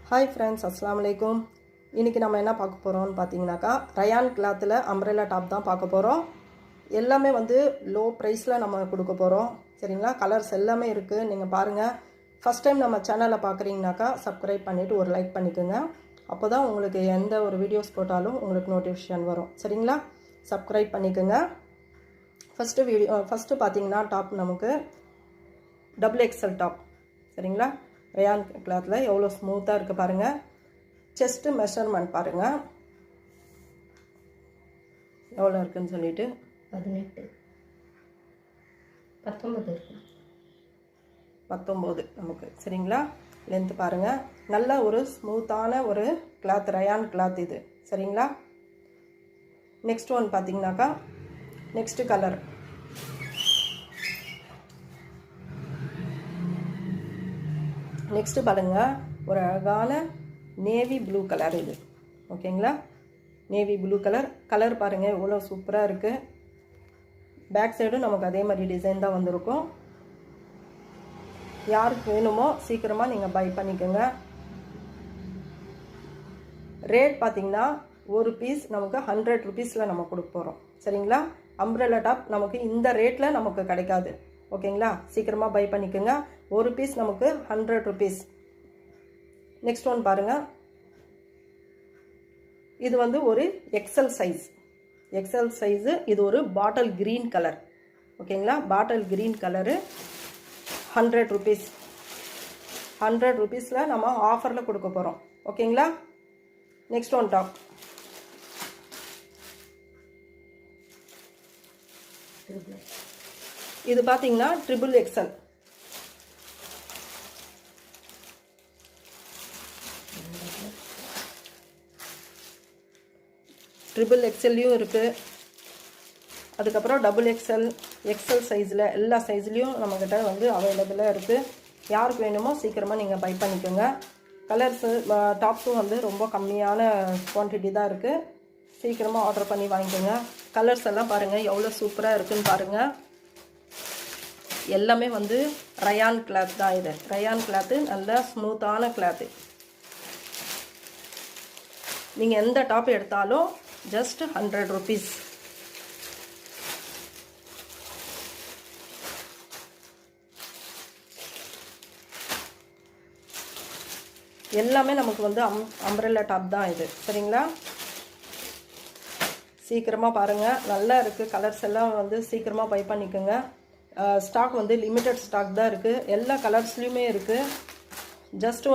Hi friends, அஸ்ஸலாமு அலைக்கும். இன்றைக்கி நம்ம என்ன பார்க்க போகிறோம்னு பார்த்தீங்கன்னாக்கா, ரயான் கிளாத்தில் அம்ப்ரெல்லா டாப் தான் பார்க்க போகிறோம். எல்லாமே வந்து லோ ப்ரைஸில் நம்ம கொடுக்க போகிறோம். சரிங்களா? கலர்ஸ் எல்லாமே இருக்குது, நீங்கள் பாருங்கள். ஃபஸ்ட் டைம் நம்ம சேனலை பார்க்குறீங்கனாக்கா சப்ஸ்கிரைப் பண்ணிவிட்டு ஒரு லைக் பண்ணிக்கோங்க. அப்போ தான் உங்களுக்கு எந்த ஒரு வீடியோஸ் போட்டாலும் உங்களுக்கு நோட்டிஃபிகேஷன் வரும். சரிங்களா? சப்ஸ்கிரைப் பண்ணிக்கோங்க. ஃபஸ்ட்டு பார்த்தீங்கன்னா டாப் நமக்கு டபுள் எக்ஸல் டாப். சரிங்களா? ரயான் கிளாத்தில் எவ்வளோ ஸ்மூத்தாக இருக்குது பாருங்கள். செஸ்ட்டு மெஷர்மெண்ட் பாருங்கள் எவ்வளோ இருக்குதுன்னு சொல்லிட்டு 18 19 இருக்கு. 19 நமக்கு. சரிங்களா? லென்த்து பாருங்கள். நல்ல ஒரு ஸ்மூத்தான ஒரு கிளாத், ரயான் கிளாத் இது. சரிங்களா? நெக்ஸ்ட் ஒன் பார்த்தீங்கன்னாக்கா, நெக்ஸ்ட்டு கலர் நெக்ஸ்ட்டு பாருங்கள், ஒரு அழகான நேவி ப்ளூ கலர் இது. ஓகேங்களா? நேவி ப்ளூ கலர் பாருங்கள் எவ்வளோ சூப்பராக இருக்குது. பேக் சைடும் நமக்கு அதே மாதிரி டிசைன் தான் வந்திருக்கும். யாருக்கு வேணுமோ சீக்கிரமாக நீங்கள் பை பண்ணிக்கோங்க. ரேட் பார்த்திங்கன்னா ஒரு பீஸ் நமக்கு 100 ருபீஸில் நம்ம கொடுக்க போகிறோம். சரிங்களா? அம்ப்ரெல்லா டாப் நமக்கு இந்த ரேட்டில் நமக்கு கிடைக்காது. ஓகேங்களா? சீக்கிரமாக பை பண்ணிக்கோங்க. ஒரு பீஸ் நமக்கு 100 ருபீஸ். நெக்ஸ்ட் ஒன் பாருங்கள். இது வந்து ஒரு எக்ஸல் சைஸு. இது ஒரு பாட்டில் க்ரீன் கலர். ஓகேங்களா? Bottle green colour 100 rupees. 100 ருபீஸில் நம்ம ஆஃபரில் கொடுக்க போகிறோம். ஓகேங்களா? Next one tap. இது பார்த்தீங்கன்னா ட்ரிபிள் எக்ஸல். ட்ரிபிள் எக்ஸல்லையும் இருக்குது, அதுக்கப்புறம் டபுள் எக்ஸல் சைஸில் எல்லா சைஸ்லேயும் நம்மக்கிட்ட வந்து அவைலபிளாக இருக்குது. யாருக்கு வேணுமோ சீக்கிரமாக நீங்கள் பை பண்ணிக்கோங்க. கலர்ஸு டாப்ஸும் வந்து ரொம்ப கம்மியான குவான்டிட்டி தான் இருக்குது. சீக்கிரமாக ஆர்டர் பண்ணி வாங்கிக்கோங்க. கலர்ஸ் எல்லாம் பாருங்கள் எவ்வளோ சூப்பராக இருக்குதுன்னு பாருங்கள். எல்லாமே வந்து ரயான் கிளாத் தான். இது ரயான் கிளாத்து, நல்ல ஸ்மூத்தான கிளாத்து. நீங்கள் எந்த டாப் எடுத்தாலும் ஜஸ்ட் 100 ருபீஸ். எல்லாமே நமக்கு வந்து அம்ப்ரெல்லா டாப் தான் இது. சரிங்களா? சீக்கிரமாக பாருங்கள், நல்லா இருக்குது. கலர்ஸ் எல்லாம் வந்து சீக்கிரமாக பை பண்ணிக்கோங்க. ஸ்டாக் வந்து லிமிட்டட் ஸ்டாக் தான் இருக்குது. எல்லா கலர்ஸ்லேயுமே இருக்குது. ஜஸ்ட்